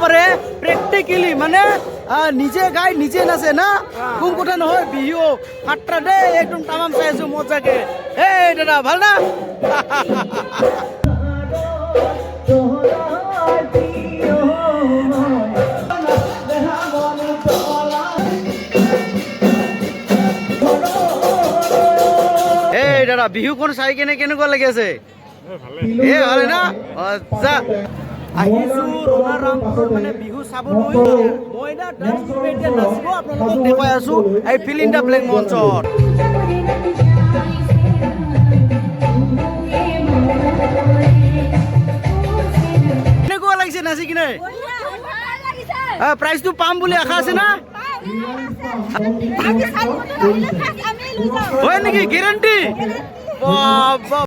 পাৰে প্ৰেক্টিকেলি মানে নিজে গাই নিজে নাচে না কোন কথা নহয় বিহু সাতটা দেই একদম তামাম চাই আছো মজাকে এই দাদা ভাল না এই দাদা বিহুখন চাই কেনে কেনেকুৱা লাগি আছে এ ভালে না আচ্ছা আহিছো ৰঙাৰামপুৰত মানে বিহু চাবলৈ মই না ডান্স গ্ৰুপে এতিয়া নাচিব আপোনালোকক দেখুৱাই আছো এই ফিল ইন দ্য ব্লেক মঞ্চত কেনেকুৱা লাগিছে নাচি কিনে প্ৰাইজটো পাম বুলি আশা আছে না হয় নেকি গেৰাণ্টি